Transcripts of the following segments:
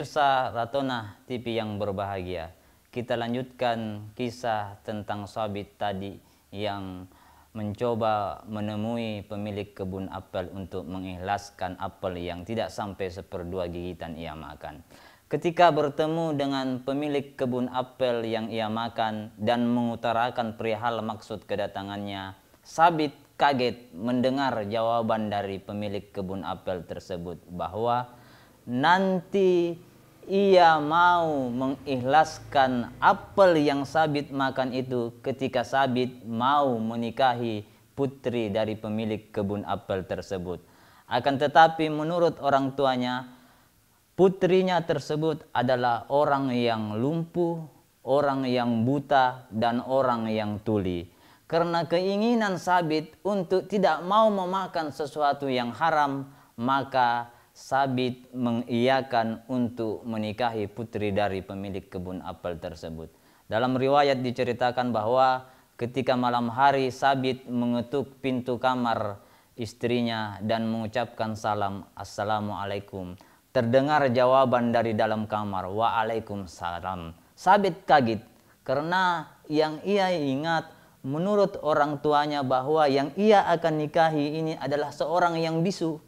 Pemirsa Ratona TV yang berbahagia, kita lanjutkan kisah tentang Sabit tadi yang mencoba menemui pemilik kebun apel untuk mengikhlaskan apel yang tidak sampai seperdua gigitan ia makan. Ketika bertemu dengan pemilik kebun apel yang ia makan dan mengutarakan perihal maksud kedatangannya, Sabit kaget mendengar jawaban dari pemilik kebun apel tersebut bahwa nanti ia mau mengikhlaskan apel yang Sabit makan itu ketika Sabit mau menikahi putri dari pemilik kebun apel tersebut. Akan tetapi menurut orang tuanya, putrinya tersebut adalah orang yang lumpuh, orang yang buta, dan orang yang tuli. Karena keinginan Sabit untuk tidak mau memakan sesuatu yang haram, maka Sabit mengiyakan untuk menikahi putri dari pemilik kebun apel tersebut. Dalam riwayat diceritakan bahwa ketika malam hari Sabit mengetuk pintu kamar istrinya dan mengucapkan salam, "Assalamualaikum." Terdengar jawaban dari dalam kamar, "Waalaikumsalam." Sabit kaget karena yang ia ingat menurut orang tuanya bahwa yang ia akan nikahi ini adalah seorang yang bisu.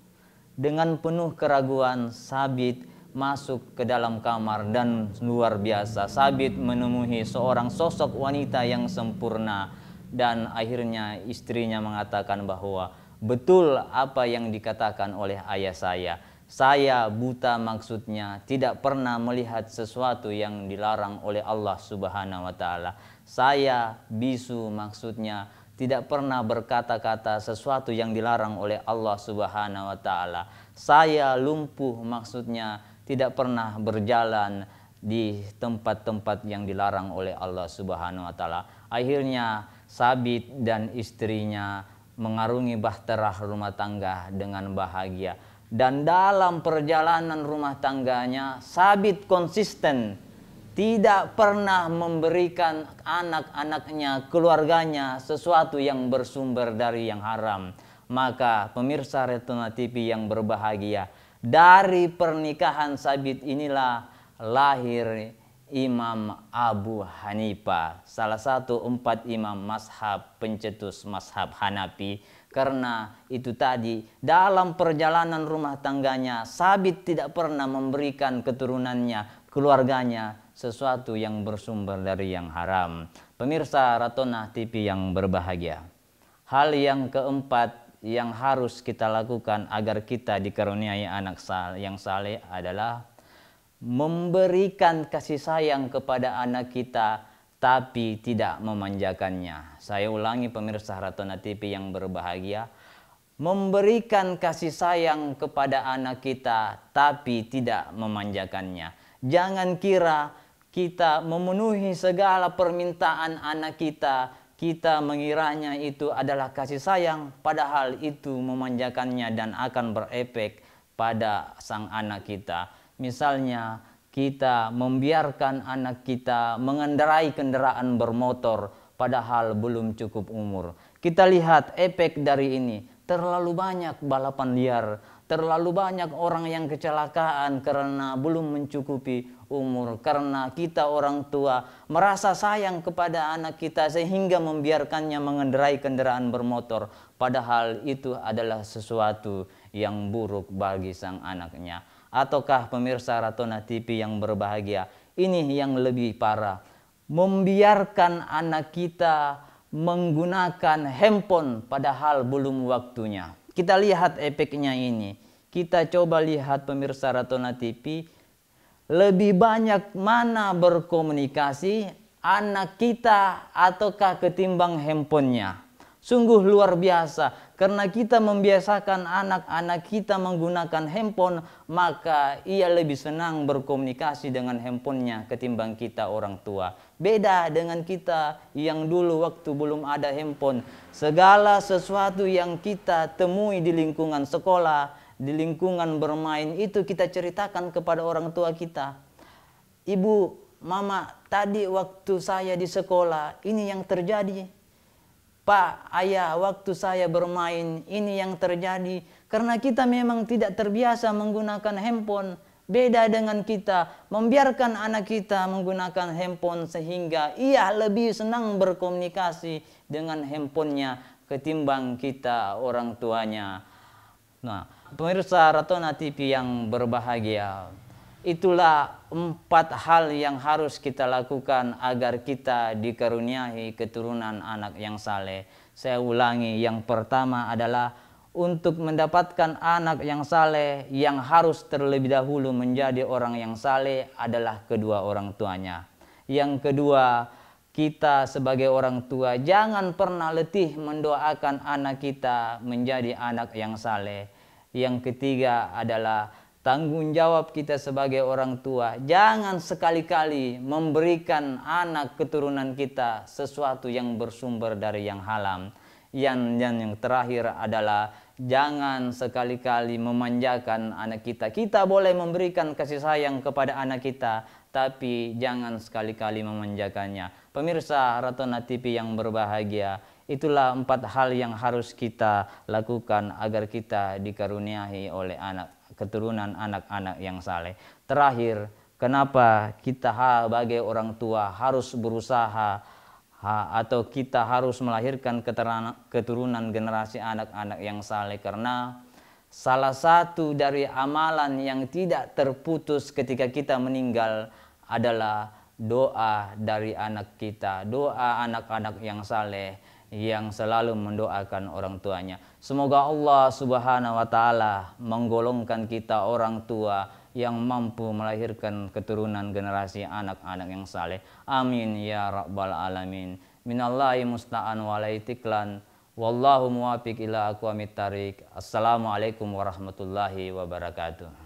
Dengan penuh keraguan, Sabit masuk ke dalam kamar dan luar biasa. Sabit menemui seorang sosok wanita yang sempurna dan akhirnya istrinya mengatakan bahwa betul apa yang dikatakan oleh ayah saya. Saya buta, maksudnya tidak pernah melihat sesuatu yang dilarang oleh Allah Subhanahu wa taala. Saya bisu, maksudnya tidak pernah berkata-kata sesuatu yang dilarang oleh Allah Subhanahu wa taala. Saya lumpuh, maksudnya tidak pernah berjalan di tempat-tempat yang dilarang oleh Allah Subhanahu wa taala. Akhirnya Sabit dan istrinya mengarungi bahtera rumah tangga dengan bahagia. Dan dalam perjalanan rumah tangganya, Sabit konsisten tidak pernah memberikan anak-anaknya, keluarganya sesuatu yang bersumber dari yang haram. Maka pemirsa Ratona TV yang berbahagia, dari pernikahan Sabit inilah lahir Imam Abu Hanifah, salah satu 4 imam mazhab pencetus mazhab Hanafi. Karena itu tadi, dalam perjalanan rumah tangganya, Sabit tidak pernah memberikan keturunannya, keluarganya sesuatu yang bersumber dari yang haram. Pemirsa Ratona TV yang berbahagia, hal yang keempat yang harus kita lakukan agar kita dikaruniai anak yang saleh adalah memberikan kasih sayang kepada anak kita tapi tidak memanjakannya. Saya ulangi pemirsa Ratona TV yang berbahagia, memberikan kasih sayang kepada anak kita tapi tidak memanjakannya. Jangan kira kita memenuhi segala permintaan anak kita mengiranya itu adalah kasih sayang, padahal itu memanjakannya dan akan berefek pada sang anak kita. Misalnya, kita membiarkan anak kita mengendarai kendaraan bermotor padahal belum cukup umur. Kita lihat efek dari ini, terlalu banyak balapan liar, terlalu banyak orang yang kecelakaan karena belum mencukupi umur. Karena kita orang tua merasa sayang kepada anak kita sehingga membiarkannya mengendarai kendaraan bermotor. Padahal itu adalah sesuatu yang buruk bagi sang anaknya. Ataukah pemirsa Ratona TV yang berbahagia, ini yang lebih parah, membiarkan anak kita menggunakan handphone padahal belum waktunya. Kita lihat efeknya ini. Kita coba lihat pemirsa Ratona TV, lebih banyak mana berkomunikasi anak kita ataukah ketimbang handphonenya. Sungguh luar biasa, karena kita membiasakan anak-anak kita menggunakan handphone, maka ia lebih senang berkomunikasi dengan handphonenya ketimbang kita orang tua. Beda dengan kita yang dulu waktu belum ada handphone, segala sesuatu yang kita temui di lingkungan sekolah, di lingkungan bermain, itu kita ceritakan kepada orang tua kita. Ibu, mama, tadi waktu saya di sekolah, ini yang terjadi. Pak, ayah, waktu saya bermain, ini yang terjadi. Karena kita memang tidak terbiasa menggunakan handphone. Beda dengan kita membiarkan anak kita menggunakan handphone sehingga ia lebih senang berkomunikasi dengan handphonenya ketimbang kita orang tuanya. Nah, pemirsa Ratona TV yang berbahagia, itulah 4 hal yang harus kita lakukan agar kita dikaruniai keturunan anak yang saleh. Saya ulangi, yang pertama adalah untuk mendapatkan anak yang saleh, yang harus terlebih dahulu menjadi orang yang saleh adalah kedua orang tuanya. Yang kedua, kita sebagai orang tua jangan pernah letih mendoakan anak kita menjadi anak yang saleh. Yang ketiga adalah tanggung jawab kita sebagai orang tua. Jangan sekali-kali memberikan anak keturunan kita sesuatu yang bersumber dari yang haram. Yang terakhir adalah jangan sekali-kali memanjakan anak kita. Kita boleh memberikan kasih sayang kepada anak kita, tapi jangan sekali-kali memanjakannya. Pemirsa Ratona TV yang berbahagia, itulah 4 hal yang harus kita lakukan agar kita dikaruniai oleh keturunan anak-anak yang saleh. Terakhir, kenapa kita sebagai orang tua harus berusaha atau kita harus melahirkan keturunan generasi anak-anak yang saleh? Karena salah satu dari amalan yang tidak terputus ketika kita meninggal adalah doa dari anak kita, doa anak-anak yang saleh yang selalu mendoakan orang tuanya. Semoga Allah Subhanahu wa taala menggolongkan kita orang tua yang mampu melahirkan keturunan generasi anak-anak yang saleh. Amin ya rabbal alamin. Minallahi musta'an walaitiklan. Wallahu muwafiq ila aqwamit thariq. Assalamualaikum warahmatullahi wabarakatuh.